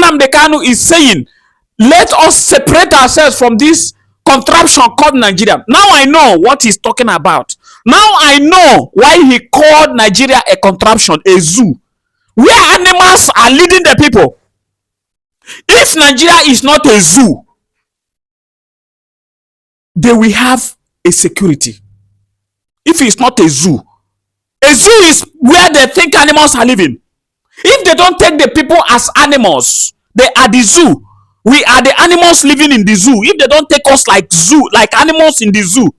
Nnamdi Kanu is saying, let us separate ourselves from this contraption called Nigeria. Now I know what he's talking about. Now I know why he called Nigeria a contraption, a zoo, where animals are leading the people. If Nigeria is not a zoo, they will have a security. If it's not a zoo is where they think animals are living. If they don't take the people as animals, they are the zoo. We are the animals living in the zoo. If they don't take us like animals in the zoo,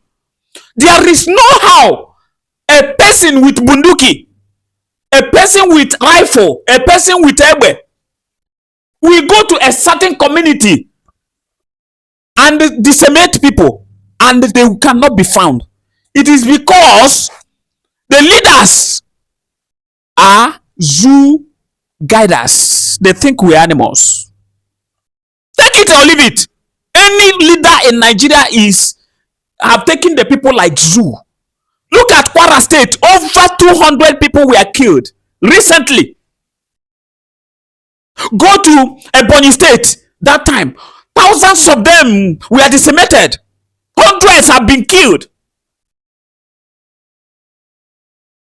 there is no how a person with bunduki, a person with rifle, a person with ebe will go to a certain community and decimate people, and they cannot be found. It is because the leaders are zoo guiders. They think we're animals. Take it or leave it. Any leader in Nigeria have taken the people like zoo. Look at Kwara State. Over 200 people were killed recently. Go to Ebonyi State. That time, thousands of them were decimated. Hundreds have been killed.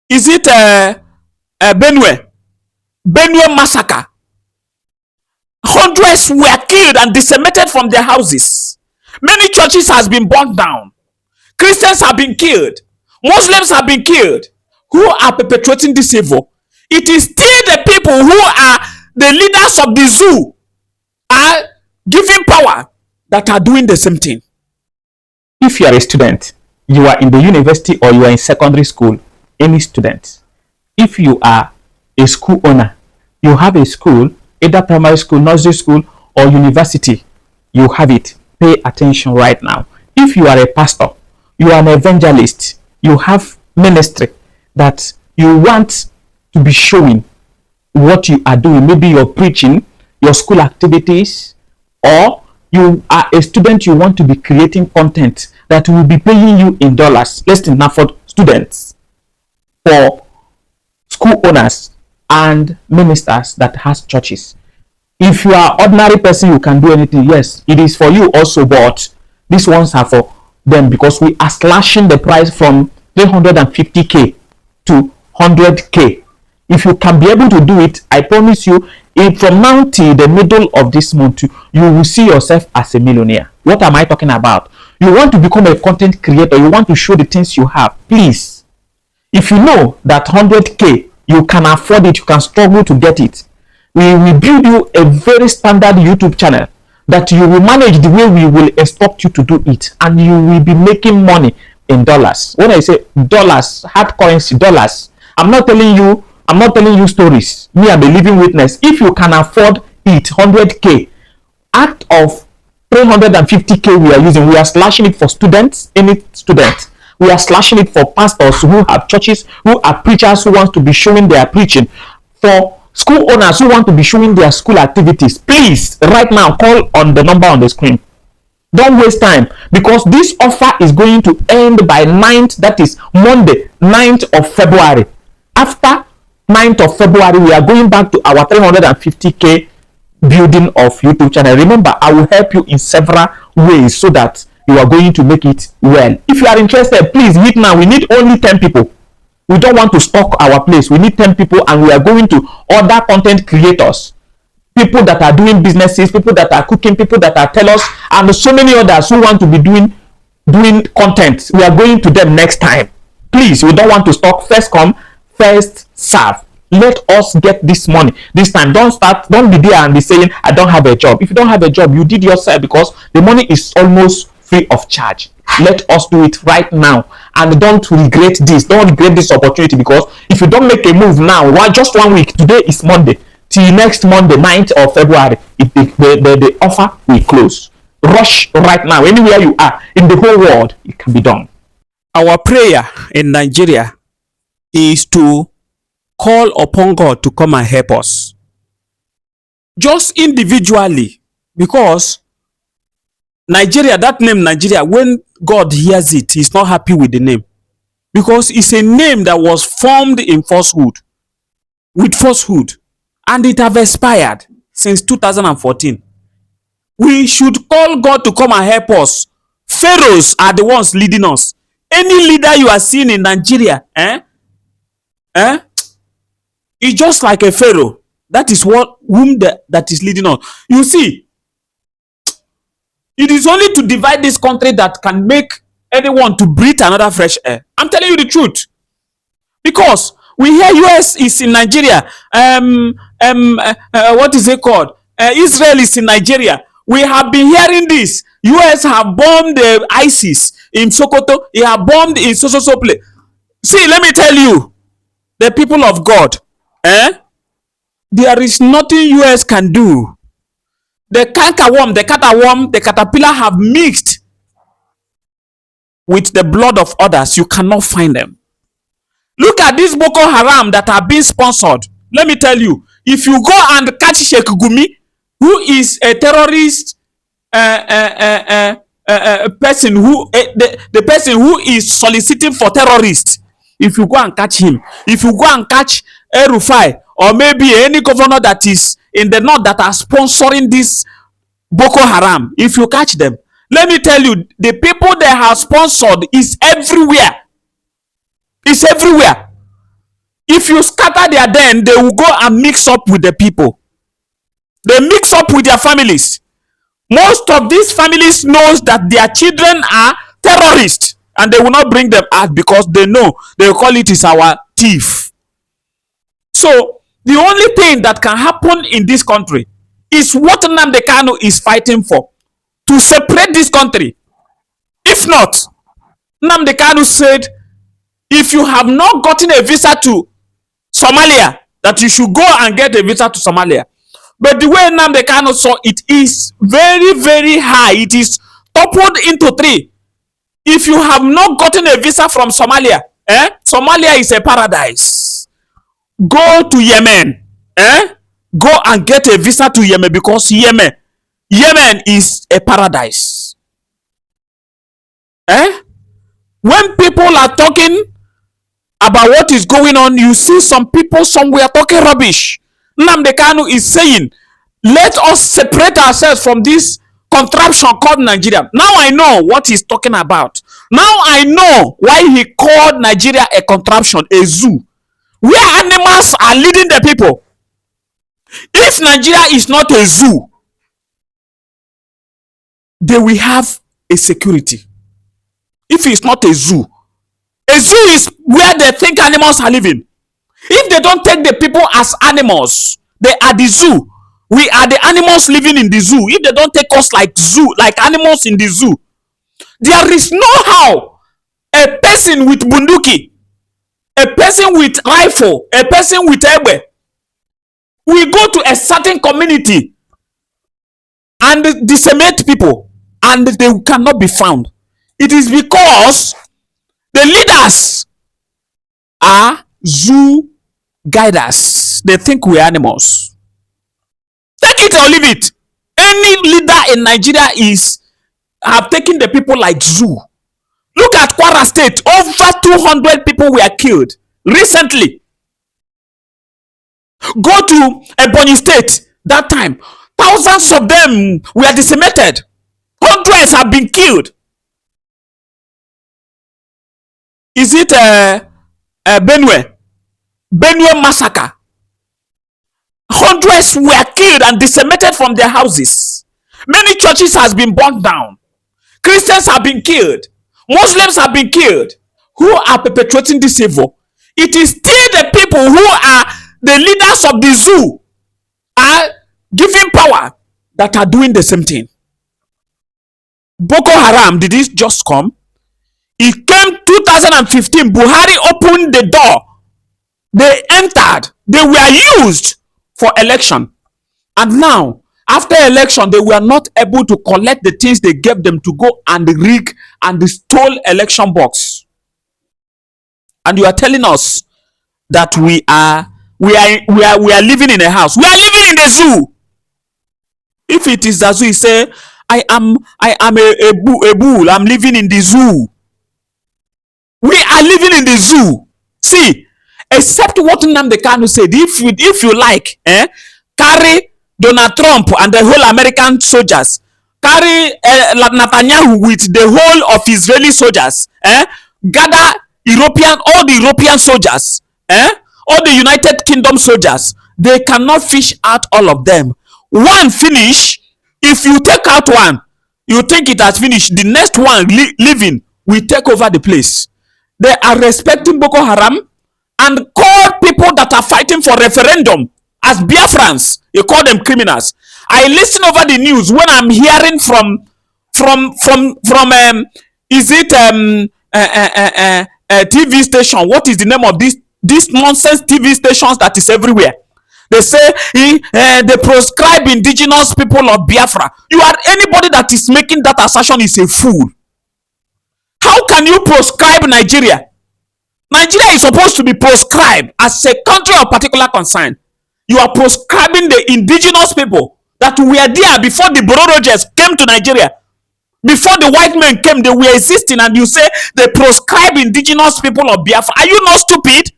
Is it Benue massacre? Hundreds were killed and decimated from their houses. Many churches has been burnt down. Christians have been killed. Muslims have been killed. Who are perpetrating this evil? It is still the people who are the leaders of the zoo are giving power that are doing the same thing. If you are a student, you are in the university or you are in secondary school, any student, if you are a school owner, you have a school, either primary school, nursery school, or university, you have it. Pay attention right now. If you are a pastor, you are an evangelist, you have ministry that you want to be showing what you are doing, maybe you're preaching, your school activities, or you are a student, you want to be creating content that will be paying you in dollars. Listen now, for students, for school owners and ministers that has churches. If you are ordinary person, you can do anything. Yes, it is for you also, but these ones are for them because we are slashing the price from 350k to 100k. If you can be able to do it, I promise you, if from now till the middle of this month, you will see yourself as a millionaire. What am I talking about? You want to become a content creator, you want to show the things you have. Please, if you know that 100k, you can afford it, you can struggle to get it, we will build you a very standard YouTube channel that you will manage the way we will instruct you to do it, and you will be making money in dollars. When I say dollars, hard currency, dollars, I'm not telling you stories. Me, I'm a living witness. If you can afford it, 100k out of 350k we are using, we are slashing it for students, any student. We are slashing it for pastors who have churches, who are preachers who want to be showing their preaching, for school owners who want to be showing their school activities. Please, right now, call on the number on the screen. Don't waste time, because this offer is going to end by 9th, that is Monday, 9th of February. After 9th of February, we are going back to our 350k building of YouTube channel. Remember, I will help you in several ways so that you are going to make it well. If you are interested, please hit now. We need only 10 people. We don't want to stock our place. We need 10 people, and we are going to order content creators, people that are doing businesses, people that are cooking, people that are tellers, and so many others who want to be doing content. We are going to them next time. Please, we don't want to stock. First come, first serve. Let us get this money this time. Don't be there and be saying, I don't have a job. If you don't have a job, you did yourself, because the money is almost free of charge. Let us do it right now, and don't regret this. Don't regret this opportunity, because if you don't make a move now, just 1 week, today is Monday, till next Monday, 9th of February, the offer will close. Rush right now. Anywhere you are in the whole world, it can be done. Our prayer in Nigeria is to call upon God to come and help us, just individually, because Nigeria, that name Nigeria, when God hears it, he's not happy with the name, because it's a name that was formed in falsehood, with falsehood, and it have expired. since 2014. We should call God to come and help us. Pharaohs are the ones leading us. Any leader you are seeing in Nigeria, is just like a pharaoh. That is that is leading us. You see, it is only to divide this country that can make anyone to breathe another fresh air. I'm telling you the truth. Because we hear US is in Nigeria. What is it called? Israel is in Nigeria. We have been hearing this. US have bombed the ISIS in Sokoto. They have bombed in so place. See, let me tell you, the people of God, there is nothing US can do. The cankerworm, the caterpillar have mixed with the blood of others. You cannot find them. Look at this Boko Haram that are being sponsored. Let me tell you, if you go and catch Sheikh Gumi, who is a terrorist person, the person who is soliciting for terrorists, if you go and catch him, if you go and catch El-Rufai, or maybe any governor that is in the north that are sponsoring this Boko Haram, if you catch them, let me tell you, the people they have sponsored is everywhere. It's everywhere. If you scatter their den, they will go and mix up with the people. They mix up with their families. Most of these families knows that their children are terrorists, and they will not bring them out because they know they will call it is our thief. So the only thing that can happen in this country is what Nnamdi Kanu is fighting for, to separate this country. If not, Nnamdi Kanu said, if you have not gotten a visa to Somalia, that you should go and get a visa to Somalia. But the way Nnamdi Kanu saw it is very, very high. It is toppled into three. If you have not gotten a visa from Somalia, Somalia is a paradise. Go to Yemen. Go and get a visa to Yemen, because Yemen is a paradise. When people are talking about what is going on, you see some people somewhere talking rubbish. Nnamdi Kanu is saying, let us separate ourselves from this contraption called Nigeria. Now I know what he's talking about. Now I know why he called Nigeria a contraption, a zoo, where animals are leading the people. If Nigeria is not a zoo, they will have a security. If it's not a zoo is where they think animals are living. If they don't take the people as animals, they are the zoo. We are the animals living in the zoo. If they don't take us like animals in the zoo, there is no how a person with bunduki, a person with rifle, a person with ebe, we go to a certain community and decimate people, and they cannot be found. It is because the leaders are zoo guiders. They think we're animals. Take it or leave it. Any leader in Nigeria have taken the people like zoo. Look at Kwara State. Over 200 people were killed recently. Go to Ebonyi State. That time, thousands of them were decimated. Hundreds have been killed. Is it Benue massacre? Hundreds were killed and decimated from their houses. Many churches has been burnt down. Christians have been killed. Muslims have been killed. Who are perpetrating this evil? It is still the people who are the leaders of the zoo are giving power that are doing the same thing. Boko Haram, did it just come? It came 2015. Buhari opened the door. They entered. They were used for election. And now, after election, they were not able to collect the things they gave them to go and rig and stole election box. And you are telling us that we are living in a house. We are living in the zoo. If it is the zoo, you say, I am a bull. I'm living in the zoo. We are living in the zoo. See, except what Nnamdi Kanu said, if you like, carry Donald Trump and the whole American soldiers, carry Netanyahu with the whole of Israeli soldiers, gather all the European soldiers, all the United Kingdom soldiers, they cannot fish out all of them. One finish, if you take out one, you think it has finished, the next one living will take over the place. They are respecting Boko Haram and call people that are fighting for referendum as Biafrans. You call them criminals. I listen over the news when I'm hearing from is it TV station? What is the name of this nonsense TV stations that is everywhere? They say they proscribe indigenous people of Biafra. You are anybody that is making that assertion is a fool. How can you proscribe Nigeria? Nigeria is supposed to be proscribed as a country of particular concern. You are proscribing the indigenous people that were there before the Bororojers came to Nigeria. Before the white men came, they were existing, and you say they proscribe indigenous people of Biafra. Are you not stupid?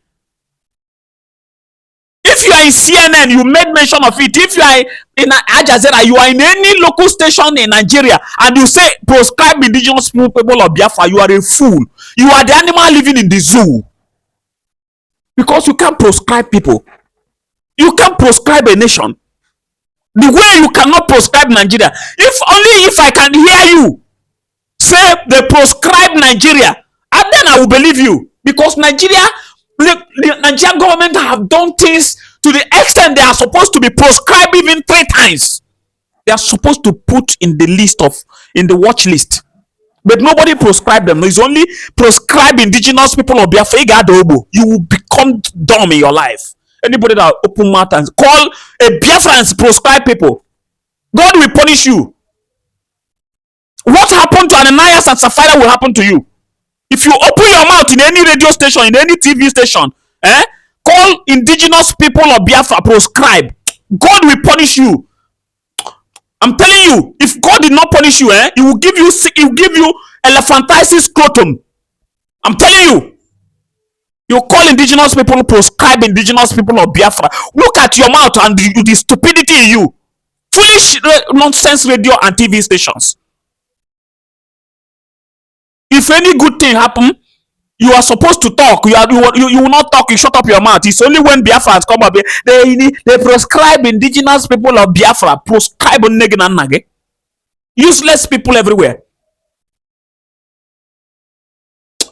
If you are in CNN, you made mention of it. If you are in Al Jazeera, you are in any local station in Nigeria, and you say proscribe indigenous people of Biafra, you are a fool. You are the animal living in the zoo. Because you can't proscribe people. You can't proscribe a nation. The way you cannot proscribe Nigeria. If I can hear you say they proscribe Nigeria, and then I will believe you. Because Nigeria, the Nigerian government have done things to the extent they are supposed to be proscribed even 3 times. They are supposed to put in the watch list. But nobody proscribed them. It's only proscribe indigenous people of Biafra. You will become dumb in your life. Anybody that open mouth and call a Biafrans proscribe people, God will punish you. What happened to Ananias and Sapphira will happen to you. If you open your mouth in any radio station, in any TV station, call indigenous people of Biafra proscribe, God will punish you. I'm telling you, if God did not punish you, he will give you elephantiasis scrotum. I'm telling you. You call indigenous people, proscribe indigenous people of Biafra. Look at your mouth and the stupidity in you. Foolish nonsense radio and TV stations. If any good thing happen, you are supposed to talk. You will not talk. You shut up your mouth. It's only when Biafra has come up. They proscribe indigenous people of Biafra. Proscribe nage. Useless people everywhere.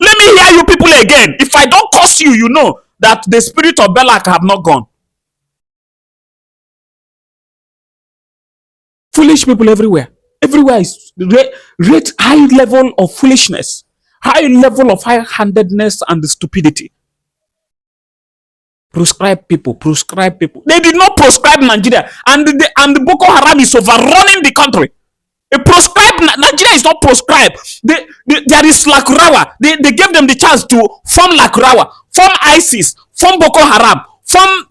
Let me hear you people again. If I don't curse you, you know that the spirit of Balak have not gone. Foolish people everywhere. Everywhere is rate high level of foolishness, high level of high-handedness and stupidity. Proscribe people. They did not proscribe Nigeria, and the Boko Haram is overrunning the country. Nigeria is not proscribed. There is Lakurawa. They gave them the chance to form Lakurawa, form ISIS, form Boko Haram, form.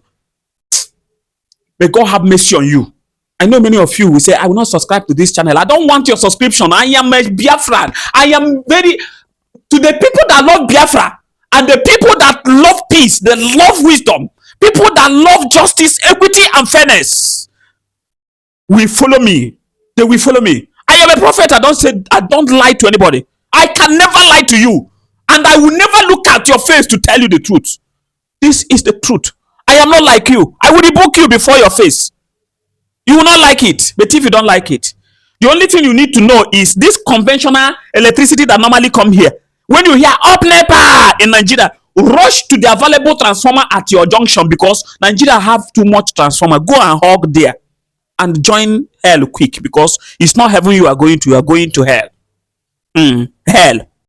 May God have mercy on you. I know many of you will say, I will not subscribe to this channel. I don't want your subscription. I am a Biafran. I am to the people that love Biafra and the people that love peace, that love wisdom, people that love justice, equity, and fairness will follow me. They will follow me. I am a prophet. I don't lie to anybody. I can never lie to you. And I will never look at your face to tell you the truth. This is the truth. I am not like you. I will rebuke you before your face. You will not like it. But if you don't like it, the only thing you need to know is this conventional electricity that normally come here. When you hear up NEPA in Nigeria, rush to the available transformer at your junction, because Nigeria have too much transformer. Go and hog there and join hell quick, because it's not heaven you are going to hell. Hell.